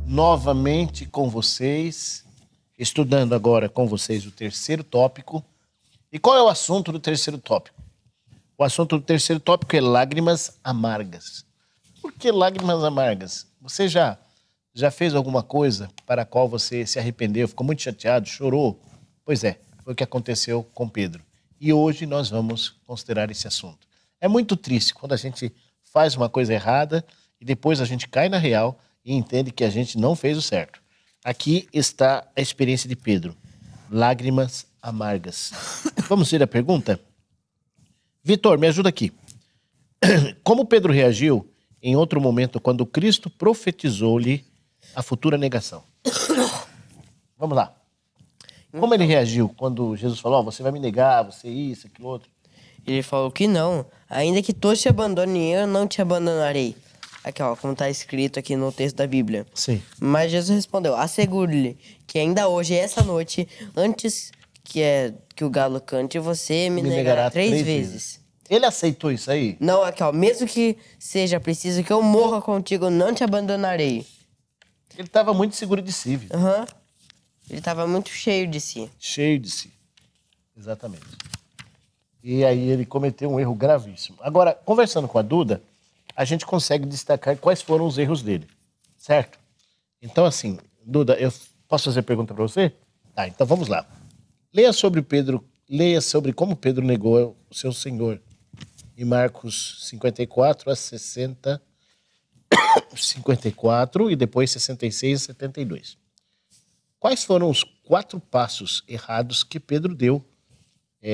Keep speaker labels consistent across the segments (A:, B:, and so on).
A: novamente com vocês, estudando agora com vocês o terceiro tópico. E qual é o assunto do terceiro tópico? O assunto do terceiro tópico é lágrimas amargas. Por que lágrimas amargas? Você já fez alguma coisa para a qual você se arrependeu, ficou muito chateado, chorou? Pois é, foi o que aconteceu com Pedro. E hoje nós vamos considerar esse assunto. É muito triste quando a gente faz uma coisa errada e depois a gente cai na real e entende que a gente não fez o certo. Aqui está a experiência de Pedro. Lágrimas amargas. Vamos ver a pergunta? Vitor, me ajuda aqui. Como Pedro reagiu em outro momento quando Cristo profetizou-lhe a futura negação? Vamos lá. Como ele reagiu quando Jesus falou, você vai me negar, você isso, aquilo outro?
B: Ele falou que não. Ainda que todos te abandonem, eu não te abandonarei. Aqui, ó, como está escrito aqui no texto da Bíblia.
A: Sim.
B: Mas Jesus respondeu, assegure-lhe que ainda hoje, essa noite, antes que o galo cante, você me negará 3 vezes.
A: Ele aceitou isso aí?
B: Não, aqui, ó, mesmo que seja preciso que eu morra contigo, não te abandonarei.
A: Ele estava muito seguro de si, viu?
B: Aham. Ele estava muito cheio de si.
A: Cheio de si. Exatamente. E aí ele cometeu um erro gravíssimo. Agora, conversando com a Duda, a gente consegue destacar quais foram os erros dele. Certo? Então, assim, Duda, eu posso fazer pergunta para você? Tá, então vamos lá. Leia sobre como Pedro negou o seu Senhor. Em Marcos 54 a 60, 54 e depois 66 e 72. Quais foram os 4 passos errados que Pedro deu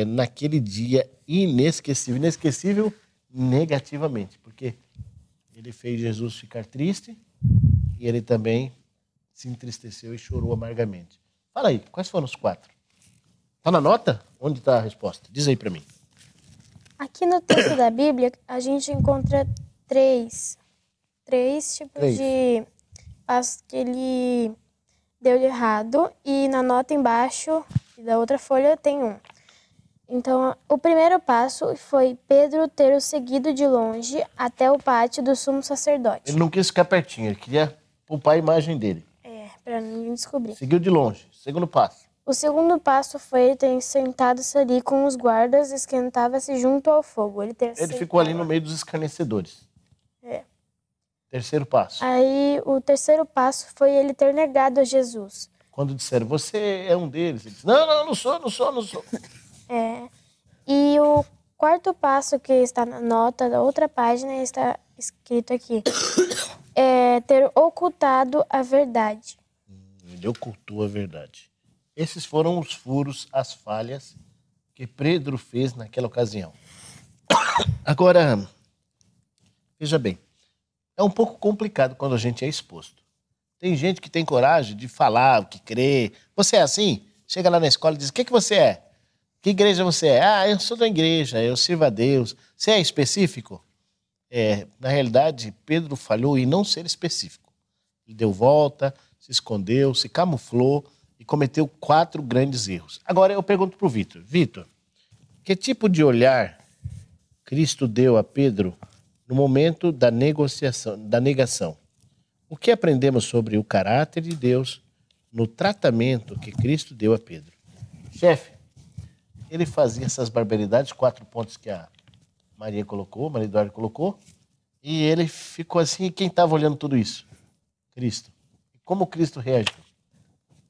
A: naquele dia inesquecível? Inesquecível negativamente, porque ele fez Jesus ficar triste e ele também se entristeceu e chorou amargamente. Fala aí, quais foram os 4? Tá na nota? Onde está a resposta? Diz aí para mim.
C: Aqui no texto da Bíblia, a gente encontra três tipos de passos que ele deu de errado. E na nota embaixo da outra folha tem um. Então, o primeiro passo foi Pedro ter o seguido de longe até o pátio do sumo sacerdote.
A: Ele não quis ficar pertinho, ele queria poupar a imagem dele.
C: Para ninguém descobrir.
A: Seguiu de longe. Segundo passo.
C: O segundo passo foi ele ter sentado-se ali com os guardas e esquentava-se junto ao fogo. Ele
A: ficou ali no meio dos escarnecedores. Terceiro passo.
C: Aí o terceiro passo foi ele ter negado a Jesus.
A: Quando disseram, você é um deles. Ele disse, não sou.
C: E o quarto passo que está na nota da outra página está escrito aqui. É ter ocultado a verdade.
A: Ele ocultou a verdade. Esses foram os furos, as falhas que Pedro fez naquela ocasião. Agora, veja bem, é um pouco complicado quando a gente é exposto. Tem gente que tem coragem de falar o que crê. Você é assim? Chega lá na escola e diz, o que você é? Que igreja você é? Ah, eu sou da igreja, eu sirvo a Deus. Você é específico? Na realidade, Pedro falhou em não ser específico. Ele deu volta, se escondeu, se camuflou e cometeu 4 grandes erros. Agora eu pergunto para o Vitor. Vitor, que tipo de olhar Cristo deu a Pedro no momento da negação? O que aprendemos sobre o caráter de Deus no tratamento que Cristo deu a Pedro? Chefe, ele fazia essas barbaridades, 4 pontos que a Maria Eduarda colocou, e ele ficou assim, e quem estava olhando tudo isso? Cristo. Como Cristo reagiu?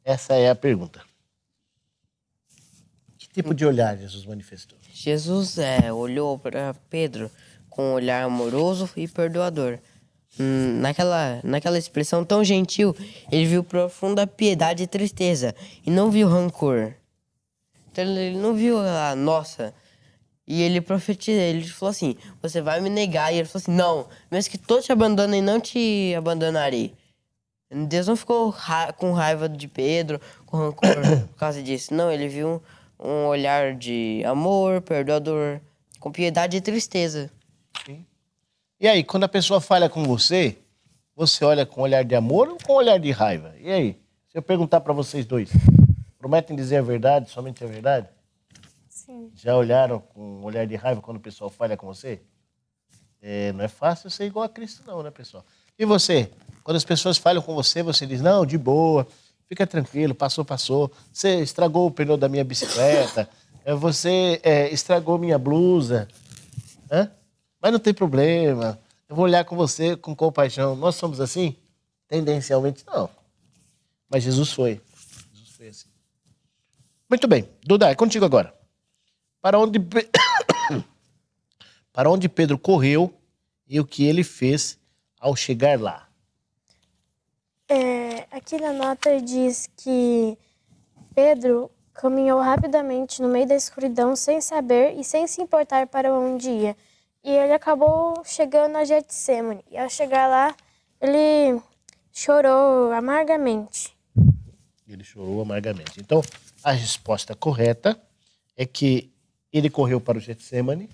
A: Essa é a pergunta. Que tipo de olhar Jesus manifestou?
B: Jesus olhou para Pedro com um olhar amoroso e perdoador. Naquela expressão tão gentil, ele viu profunda piedade e tristeza, e não viu rancor. Então ele não viu a nossa. E ele profetizou, ele falou assim, você vai me negar. E ele falou assim, não, mesmo que todos te abandonem, não te abandonarei. Deus não ficou com raiva de Pedro, com rancor por causa disso. Não, ele viu um olhar de amor, perdoador, com piedade e tristeza.
A: Sim. E aí, quando a pessoa falha com você, você olha com olhar de amor ou com olhar de raiva? E aí, se eu perguntar para vocês dois, prometem dizer a verdade, somente a verdade?
C: Sim.
A: Já olharam com olhar de raiva quando o pessoal falha com você? Não é fácil ser igual a Cristo não, né, pessoal? E você? Quando as pessoas falam com você, você diz, não, de boa, fica tranquilo, passou, passou. Você estragou o pneu da minha bicicleta, você estragou minha blusa. Hã? Mas não tem problema, eu vou olhar com você com compaixão. Nós somos assim? Tendencialmente, não. Mas Jesus foi. Jesus foi assim. Muito bem. Duda, é contigo agora. Para onde Pedro correu e o que ele fez ao chegar lá?
C: Aqui na nota diz que Pedro caminhou rapidamente no meio da escuridão sem saber e sem se importar para onde ia. E ele acabou chegando a Getsemane. E ao chegar lá, ele chorou amargamente.
A: Ele chorou amargamente. Então, a resposta correta é que ele correu para o Getsemane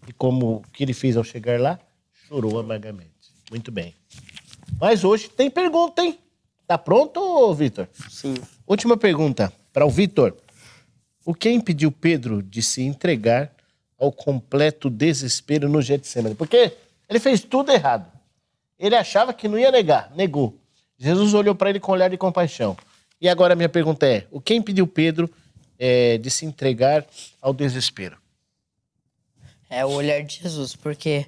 A: e como que ele fez ao chegar lá? Chorou amargamente. Muito bem. Mas hoje tem pergunta, hein? Tá pronto, Vitor?
B: Sim.
A: Última pergunta para o Vitor. O que impediu Pedro de se entregar ao completo desespero no Getsemane? Porque ele fez tudo errado. Ele achava que não ia negar, negou. Jesus olhou para ele com um olhar de compaixão. E agora a minha pergunta é, o que impediu Pedro de se entregar ao desespero?
B: É o olhar de Jesus, porque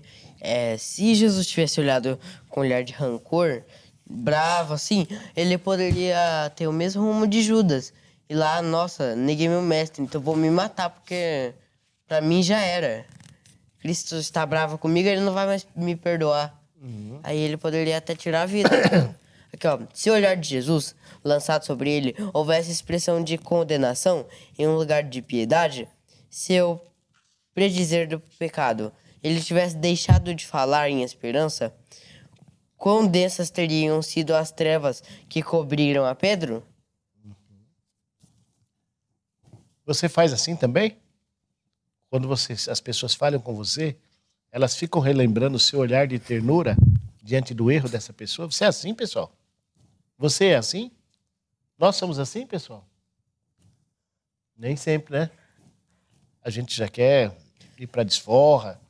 B: se Jesus tivesse olhado com olhar de rancor, bravo, assim, ele poderia ter o mesmo rumo de Judas. E lá, nossa, neguei meu mestre, então vou me matar, porque pra mim já era. Cristo está bravo comigo, ele não vai mais me perdoar. Aí ele poderia até tirar a vida. Aqui, ó, se o olhar de Jesus, lançado sobre ele, houvesse expressão de condenação em um lugar de piedade, se eu predizer do pecado, ele tivesse deixado de falar em esperança, quão densas teriam sido as trevas que cobriram a Pedro?
A: Você faz assim também? Quando as pessoas falam com você, elas ficam relembrando o seu olhar de ternura diante do erro dessa pessoa? Você é assim, pessoal? Você é assim? Nós somos assim, pessoal? Nem sempre, né? A gente já quer ir para desforra,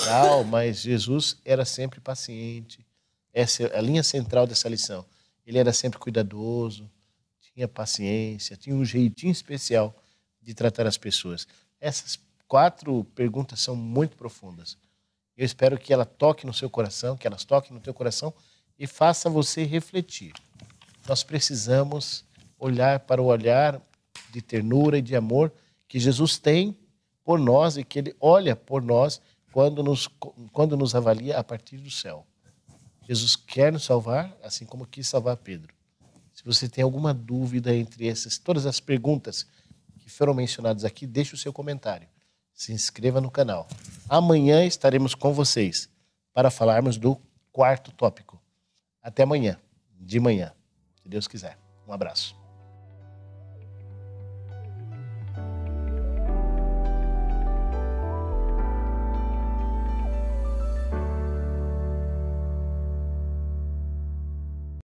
A: tal, mas Jesus era sempre paciente. Essa é a linha central dessa lição. Ele era sempre cuidadoso, tinha paciência, tinha um jeitinho especial de tratar as pessoas. Essas 4 perguntas são muito profundas. Eu espero que ela toque no seu coração, que elas toquem no teu coração e faça você refletir. Nós precisamos olhar para o olhar de ternura e de amor que Jesus tem por nós e que Ele olha por nós quando nos avalia a partir do céu. Jesus quer nos salvar, assim como quis salvar Pedro. Se você tem alguma dúvida entre todas as perguntas que foram mencionadas aqui, deixe o seu comentário. Se inscreva no canal. Amanhã estaremos com vocês para falarmos do 4º tópico. Até amanhã, de manhã, se Deus quiser. Um abraço.